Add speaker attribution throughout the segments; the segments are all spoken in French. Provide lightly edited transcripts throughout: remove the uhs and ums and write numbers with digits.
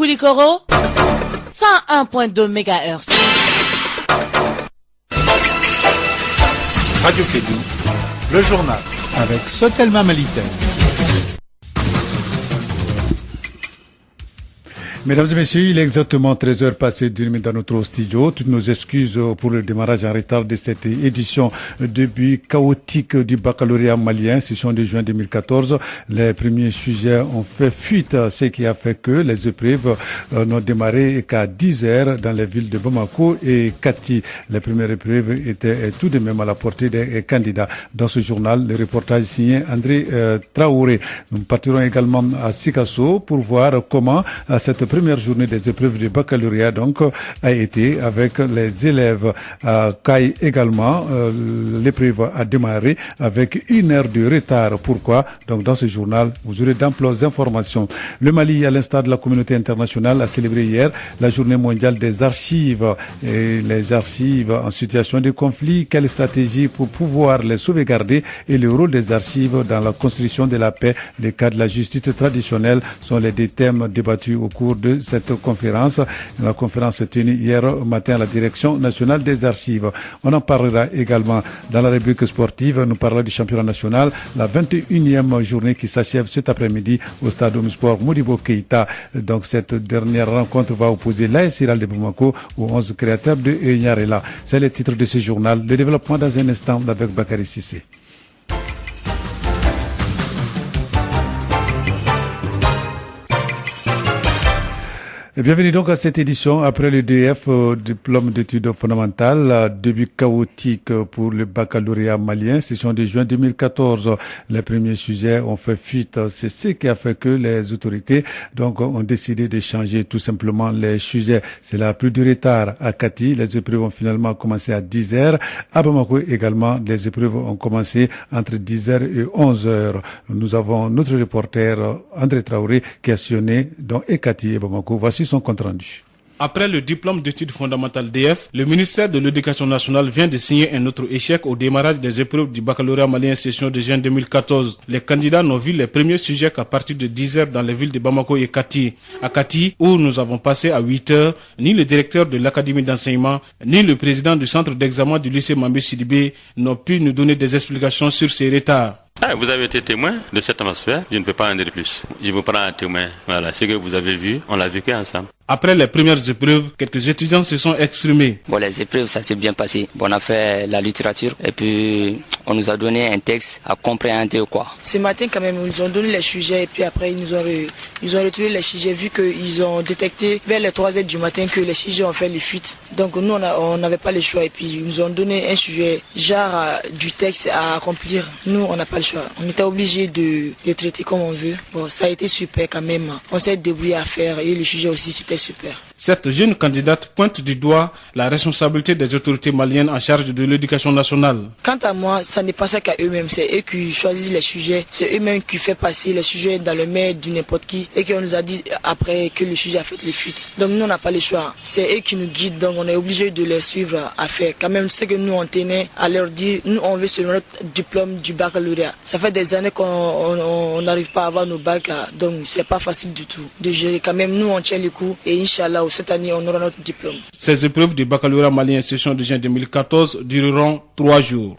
Speaker 1: Koulikoro, 101.2 MHz.
Speaker 2: Radio Kédou, le journal avec Sotelma Malitaire. Mesdames et messieurs, il est exactement 13h passées d'une minute dans notre studio. Toutes nos excuses pour le démarrage en retard de cette édition début chaotique du baccalauréat malien, session de juin 2014. Les premiers sujets ont fait fuite, ce qui a fait que les épreuves n'ont démarré qu'à 10h dans les villes de Bamako et Kati. Les premières épreuves étaient tout de même à la portée des candidats. Dans ce journal, le reportage signé André Traoré. Nous partirons également à Sikasso pour voir comment cette première journée des épreuves du baccalauréat donc a été avec les élèves. Caille également, l'épreuve a démarré avec 1 heure de retard. Pourquoi? Donc dans ce journal, vous aurez d'amples informations. Le Mali, à l'instar de la communauté internationale, a célébré hier la journée mondiale des archives. Et les archives en situation de conflit, quelle stratégie pour pouvoir les sauvegarder et le rôle des archives dans la construction de la paix, les cas de la justice traditionnelle sont les deux thèmes débattus au cours de cette conférence. La conférence est tenue hier matin à la direction nationale des archives. On en parlera également dans la rubrique sportive. Nous parlerons du championnat national, la 21e journée qui s'achève cet après-midi au stade Omnisport Modibo Keïta. Donc cette dernière rencontre va opposer l'AS Hiral de Bamako aux 11 créateurs de Nyarela. C'est le titre de ce journal. Le développement dans un instant avec Bakary Sissé. Et bienvenue donc à cette édition après le DF, diplôme d'études fondamentales, début chaotique pour le baccalauréat malien, session de juin 2014. Les premiers sujets ont fait fuite. C'est ce qui a fait que les autorités donc ont décidé de changer tout simplement les sujets. C'est la plus de retard à Kati. Les épreuves ont finalement commencé à 10h. À Bamako également, les épreuves ont commencé entre 10h et 11h. Nous avons notre reporter André Traoré qui a sillonné dans Kati et Bamako. Voici son compte rendu.
Speaker 3: Après le diplôme d'études fondamentales DF, le ministère de l'Éducation nationale vient de signer un autre échec au démarrage des épreuves du baccalauréat malien session de juin 2014. Les candidats n'ont vu les premiers sujets qu'à partir de 10h dans les villes de Bamako et Kati. À Kati, où nous avons passé à 8h, ni le directeur de l'académie d'enseignement, ni le président du centre d'examen du lycée Mambé Sidibé n'ont pu nous donner des explications sur ces retards.
Speaker 4: Vous avez été témoin de cette atmosphère, je ne peux pas en dire plus. Je vous prends un témoin. Voilà, ce que vous avez vu, on l'a vécu ensemble.
Speaker 3: Après les premières épreuves, quelques étudiants se sont exprimés.
Speaker 5: Bon, les épreuves, ça s'est bien passé. Bon, on a fait la littérature et puis on nous a donné un texte à compréhender quoi.
Speaker 6: Ce matin, quand même, ils nous ont donné les sujets et puis après, ils ont retiré les sujets vu qu'ils ont détecté vers les 3h du matin que les sujets ont fait les fuites. Donc nous, on n'avait pas le choix et puis ils nous ont donné un sujet, genre du texte à accomplir. Nous, on n'a pas le choix. On était obligé de les traiter comme on veut. Bon, ça a été super quand même. On s'est débrouillé à faire et le sujet aussi, c'était super.
Speaker 3: Cette jeune candidate pointe du doigt la responsabilité des autorités maliennes en charge de l'éducation nationale.
Speaker 6: Quant à moi, ça n'est pas ça qu'à eux-mêmes. C'est eux qui choisissent les sujets. C'est eux-mêmes qui font passer les sujets dans le mail de n'importe qui et qu'on nous a dit après que le sujet a fait les fuites. Donc nous, on n'a pas le choix. C'est eux qui nous guident. Donc on est obligé de les suivre à faire. Quand même, ce que nous, on tenait à leur dire, nous, on veut selon notre diplôme du baccalauréat. Ça fait des années qu'on n'arrive pas à avoir nos bacs. Donc c'est pas facile du tout de gérer. Quand même, nous, on tient les coups et Inch'Allah, cette année, on aura notre diplôme.
Speaker 3: Ces épreuves du baccalauréat malien session de juin 2014 dureront 3 jours.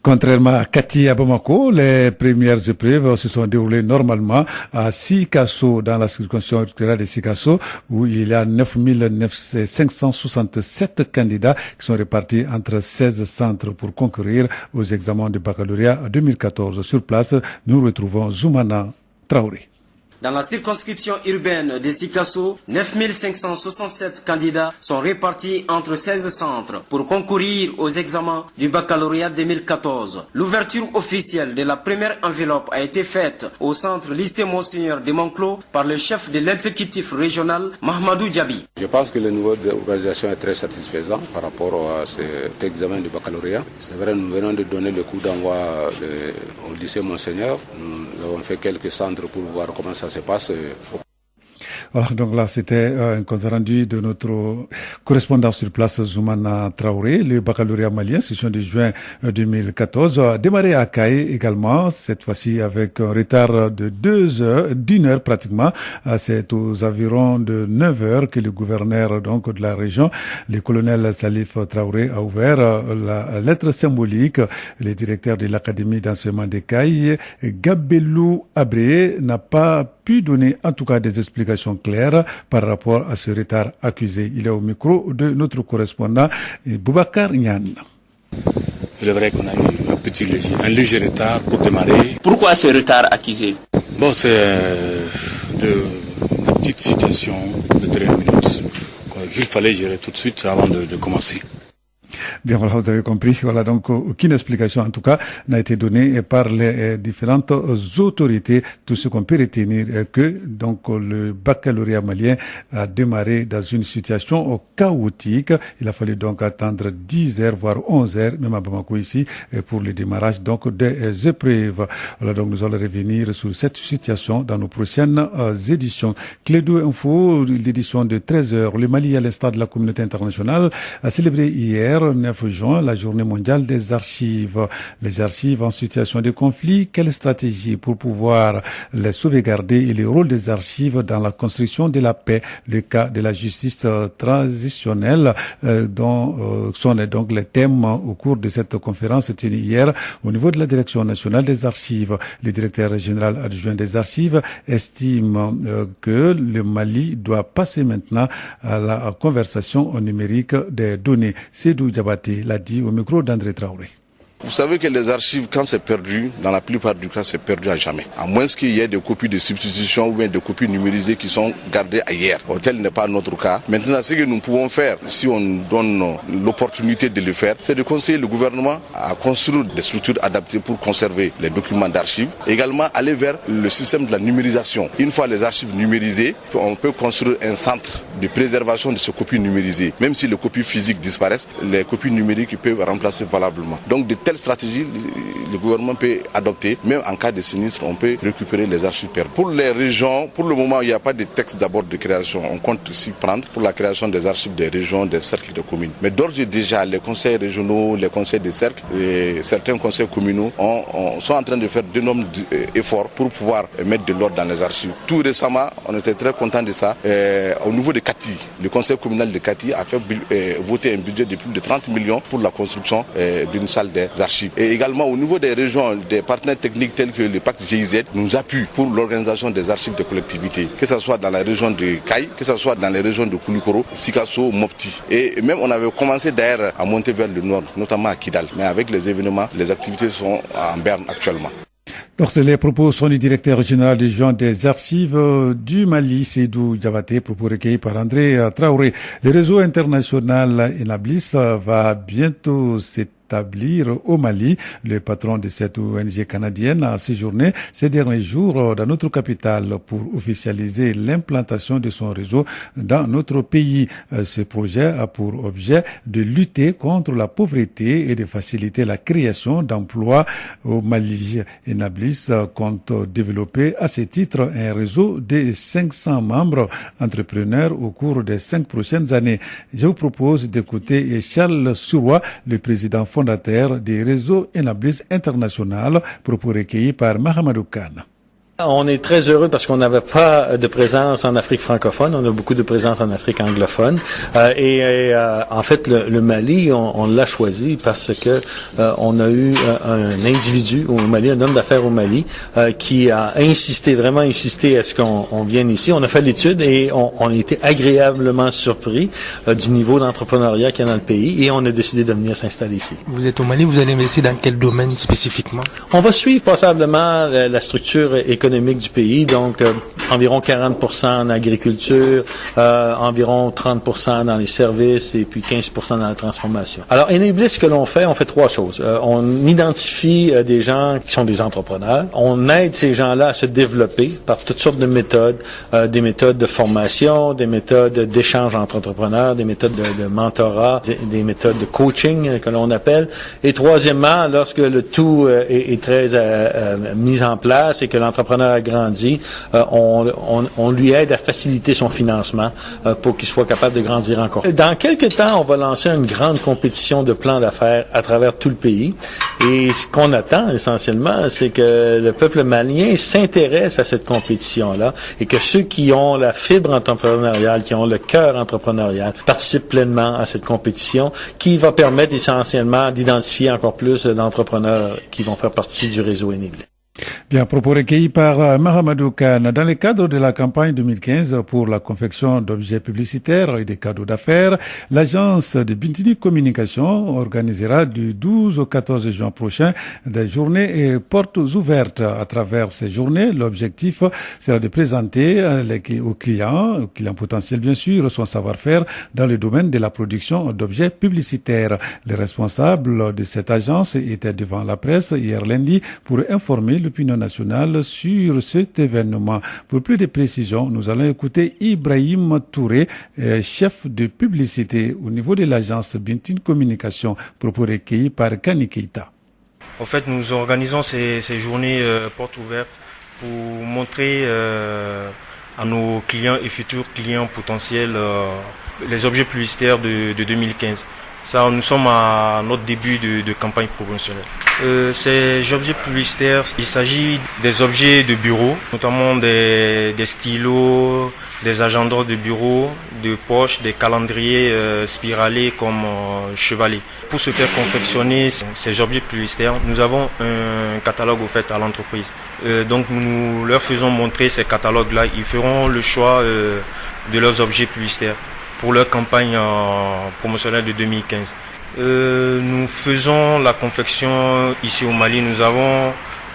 Speaker 2: Contrairement à Kati et à Bamako, les premières épreuves se sont déroulées normalement à Sikasso, dans la circonscription électorale de Sikasso, où il y a 9567 candidats qui sont répartis entre 16 centres pour concourir aux examens de baccalauréat 2014. Sur place, nous retrouvons Zoumana Traoré.
Speaker 7: Dans la circonscription urbaine de Sikasso, 9567 candidats sont répartis entre 16 centres pour concourir aux examens du baccalauréat 2014. L'ouverture officielle de la première enveloppe a été faite au centre lycée Monseigneur de Monclos par le chef de l'exécutif régional, Mahmadou Djabi.
Speaker 8: Je pense que le niveau d'organisation est très satisfaisant par rapport à cet examen du baccalauréat. C'est vrai, nous venons de donner le coup d'envoi au lycée Monseigneur. Nous avons fait quelques centres pour voir comment ça se passe.
Speaker 2: Voilà, donc là, c'était un compte rendu de notre correspondant sur place, Zoumana Traoré. Le baccalauréat malien, session de juin 2014, a démarré à Kaye également, cette fois-ci avec un retard de d'une heure pratiquement. C'est aux environs de 9 heures que le gouverneur donc de la région, le colonel Salif Traoré, a ouvert la lettre symbolique. Le directeur de l'académie d'enseignement de Kaye, Gabelou Abré, n'a pas pu donner en tout cas des explications claires par rapport à ce retard accusé. Il est au micro de notre correspondant Boubacar Niane.
Speaker 9: Il est vrai qu'on a eu un léger retard pour démarrer.
Speaker 10: Pourquoi ce retard accusé?
Speaker 9: Bon, c'est de petites situations de dernière minute qu'il fallait gérer tout de suite avant de commencer.
Speaker 2: Bien, voilà, vous avez compris. Voilà, donc aucune explication, en tout cas, n'a été donnée par les différentes autorités. Tout ce qu'on peut retenir est que donc le baccalauréat malien a démarré dans une situation chaotique. Il a fallu donc attendre 10 heures, voire 11 heures, même à Bamako ici, pour le démarrage donc des épreuves. Voilà, donc nous allons revenir sur cette situation dans nos prochaines éditions. Clé 2 Info, l'édition de 13 heures. Le Mali, à l'instar de la communauté internationale, a célébré hier 9 juin, la journée mondiale des archives. Les archives en situation de conflit, quelle stratégie pour pouvoir les sauvegarder et le rôle des archives dans la construction de la paix, le cas de la justice transitionnelle dont sont donc les thèmes au cours de cette conférence tenue hier au niveau de la Direction nationale des archives. Le directeur général adjoint des archives estime que le Mali doit passer maintenant à la conversation numérique des données. Sédou Diabaté l'a dit au micro d'André Traoré.
Speaker 11: Vous savez que les archives, quand c'est perdu, dans la plupart du cas, c'est perdu à jamais. À moins qu'il y ait des copies de substitution ou bien des copies numérisées qui sont gardées ailleurs. Tel n'est pas notre cas. Maintenant, ce que nous pouvons faire, si on donne l'opportunité de le faire, c'est de conseiller le gouvernement à construire des structures adaptées pour conserver les documents d'archives. Également, aller vers le système de la numérisation. Une fois les archives numérisées, on peut construire un centre de préservation de ces copies numérisées. Même si les copies physiques disparaissent, les copies numériques peuvent remplacer valablement. Donc, de telle stratégie, le gouvernement peut adopter. Même en cas de sinistre, on peut récupérer les archives perdues. Pour les régions, pour le moment, il n'y a pas de texte d'abord de création. On compte aussi prendre pour la création des archives des régions, des cercles de communes. Mais d'ores et déjà, les conseils régionaux, les conseils des cercles et certains conseils communaux sont en train de faire d'énormes efforts pour pouvoir mettre de l'ordre dans les archives. Tout récemment, on était très content de ça. Au niveau de Kati, le conseil communal de Kati a fait voter un budget de plus de 30 millions pour la construction d'une salle des archives. Et également au niveau des régions, des partenaires techniques tels que le pacte GIZ nous appuient pour l'organisation des archives de collectivités, que ce soit dans la région de Kaye, que ce soit dans les régions de Koulikoro, Sikasso, Mopti. Et même on avait commencé d'ailleurs à monter vers le nord, notamment à Kidal. Mais avec les événements, les activités sont en berne actuellement.
Speaker 2: Donc, les propos sont du directeur général des archives du Mali, Sédou Diabaté, propos recueillis par André Traoré. Le réseau international Enablis va bientôt s'établir au Mali. Le patron de cette ONG canadienne a séjourné ces derniers jours dans notre capitale pour officialiser l'implantation de son réseau dans notre pays. Ce projet a pour objet de lutter contre la pauvreté et de faciliter la création d'emplois au Mali. Enablis compte développer à ce titre un réseau de 500 membres entrepreneurs au cours des 5 prochaines années. Je vous propose d'écouter Charles Sourois, le président fondateur des réseaux Enablis International, propos recueillis par Mahamadou Khan.
Speaker 12: On est très heureux parce qu'on n'avait pas de présence en Afrique francophone, on a beaucoup de présence en Afrique anglophone. En fait, le Mali, on l'a choisi parce que on a eu un individu au Mali, un homme d'affaires au Mali, qui a vraiment insisté à ce qu'on vienne ici. On a fait l'étude et on a été agréablement surpris du niveau d'entrepreneuriat qu'il y a dans le pays et on a décidé de venir s'installer ici.
Speaker 13: Vous êtes au Mali, vous allez investir dans quel domaine spécifiquement?
Speaker 12: On va suivre passablement la structure économique du pays, donc environ 40% en agriculture, environ 30% dans les services et puis 15% dans la transformation. Alors, Enablis, ce que l'on fait, on fait 3 choses. On identifie des gens qui sont des entrepreneurs. On aide ces gens-là à se développer par toutes sortes de méthodes, des méthodes de formation, des méthodes d'échange entre entrepreneurs, des méthodes de mentorat, des méthodes de coaching que l'on appelle. Et troisièmement, lorsque le tout est très mis en place et que l'entrepreneur l'entrepreneur grandit, on lui aide à faciliter son financement pour qu'il soit capable de grandir encore. Dans quelques temps, on va lancer une grande compétition de plans d'affaires à travers tout le pays. Et ce qu'on attend essentiellement, c'est que le peuple malien s'intéresse à cette compétition-là et que ceux qui ont la fibre entrepreneuriale, qui ont le cœur entrepreneurial, participent pleinement à cette compétition qui va permettre essentiellement d'identifier encore plus d'entrepreneurs qui vont faire partie du réseau Enable.
Speaker 2: Bien, propos recueillis par Mahamadou Khan. Dans le cadre de la campagne 2015 pour la confection d'objets publicitaires et des cadeaux d'affaires, l'agence de Bintini Communication organisera du 12 au 14 juin prochain des journées et portes ouvertes. À travers ces journées, l'objectif sera de présenter aux clients potentiels bien sûr, son savoir-faire dans le domaine de la production d'objets publicitaires. Les responsables de cette agence étaient devant la presse hier lundi pour informer l'opinion nationale sur cet événement. Pour plus de précisions, nous allons écouter Ibrahim Touré, chef de publicité au niveau de l'agence Bintini Communication, propos recueillis par Kani Keita.
Speaker 10: En fait, nous organisons ces journées portes ouvertes pour montrer à nos clients et futurs clients potentiels les objets publicitaires de 2015. Ça, nous sommes à notre début de campagne promotionnelle. Ces objets publicitaires, il s'agit des objets de bureau, notamment des stylos, des agendas de bureau, de poche, des calendriers spiralés comme chevalet. Pour se faire confectionner ces objets publicitaires, nous avons un catalogue offert à l'entreprise. Donc nous leur faisons montrer ces catalogues-là. Ils feront le choix de leurs objets publicitaires pour leur campagne promotionnelle de 2015. Nous faisons la confection ici au Mali. Nous avons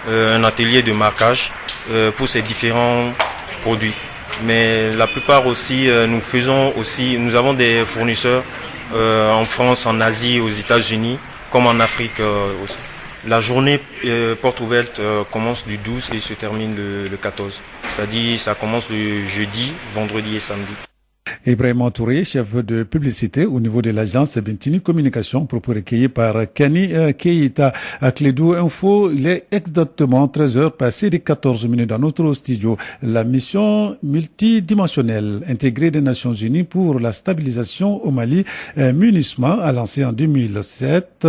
Speaker 10: un atelier de marquage pour ces différents produits. Mais la plupart aussi, nous avons des fournisseurs en France, en Asie, aux États-Unis, comme en Afrique aussi. La journée porte ouverte commence du 12 et se termine le 14. C'est-à-dire ça commence le jeudi, vendredi et samedi.
Speaker 2: Ibrahim Touré, chef de publicité au niveau de l'agence Bintini Communication, propos recueillis par Kani Keita. À Clédou Info, il est exactement 13h passé de 14 minutes dans notre studio. La mission multidimensionnelle intégrée des Nations Unies pour la stabilisation au Mali, MUNISMA, a lancé en 2013,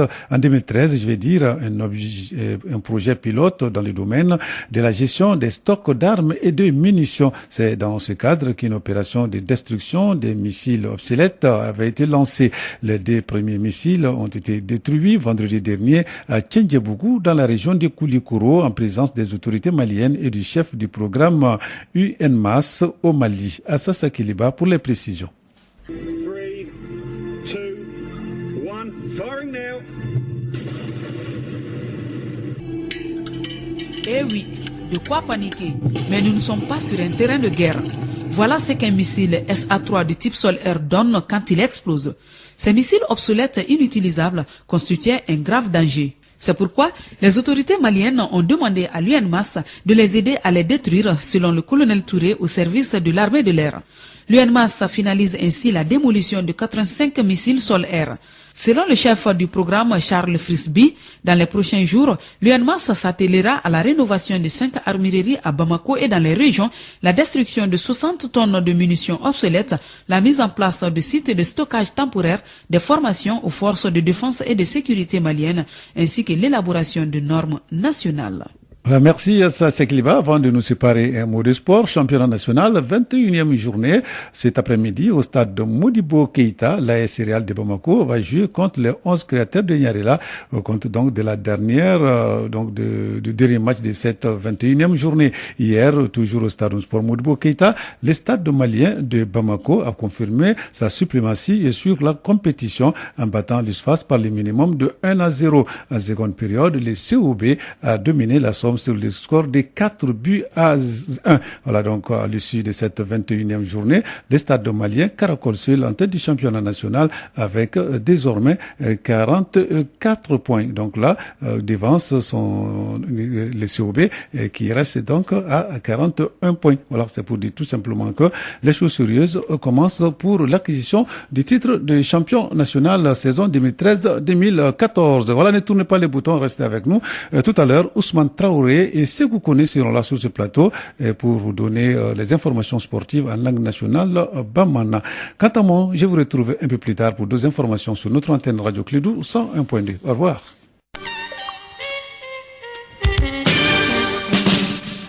Speaker 2: un projet pilote dans le domaine de la gestion des stocks d'armes et de munitions. C'est dans ce cadre qu'une opération de destruction des missiles obsolètes avait été lancée. Les 2 premiers missiles ont été détruits vendredi dernier à Tchendjebougou, dans la région de Koulikoro, en présence des autorités maliennes et du chef du programme UNMAS au Mali. Assasa Kiliba pour les précisions.
Speaker 14: 3, 2, 1, firing now.
Speaker 15: Eh oui, de quoi paniquer? Mais nous ne sommes pas sur un terrain de guerre. Voilà ce qu'un missile SA-3 de type sol-air donne quand il explose. Ces missiles obsolètes et inutilisables constituaient un grave danger. C'est pourquoi les autorités maliennes ont demandé à l'UNMAS de les aider à les détruire, selon le colonel Touré au service de l'armée de l'air. L'UNMAS finalise ainsi la démolition de 85 missiles sol-air. Selon le chef du programme Charles Frisby, dans les prochains jours, l'UNMAS s'attellera à la rénovation de 5 armureries à Bamako et dans les régions, la destruction de 60 tonnes de munitions obsolètes, la mise en place de sites de stockage temporaires, des formations aux forces de défense et de sécurité maliennes, ainsi que l'élaboration de normes nationales.
Speaker 2: Merci à Sekliba. Avant de nous séparer, un mot de sport. Championnat national, 21e journée. Cet après-midi, au stade de Modibo Keita, l'AS Real de Bamako va jouer contre les 11 créateurs de Nyarela, au compte donc de la dernière, du dernier match de cette 21e journée. Hier, toujours au stade de sport Modibo Keita, le stade malien de Bamako a confirmé sa suprématie sur la compétition en battant l'USFAS par le minimum de 1-0. En seconde période, le COB a dominé la somme sur le score de 4-1. Voilà donc à l'issue de cette 21e journée, le stade malien caracole seul en tête du championnat national avec désormais 44 points. Donc là, devance le COB qui reste donc à 41 points. Voilà, c'est pour dire tout simplement que les choses sérieuses commencent pour l'acquisition du titre de champion national saison 2013-2014. Voilà, ne tournez pas les boutons, restez avec nous. Tout à l'heure, Ousmane Traoré Traoré et Sékou Kone seront là sur ce plateau pour vous donner les informations sportives en langue nationale bamana. Quant à moi, je vous retrouve un peu plus tard pour d'autres informations sur notre antenne Radio Clédou 101.2. Au revoir.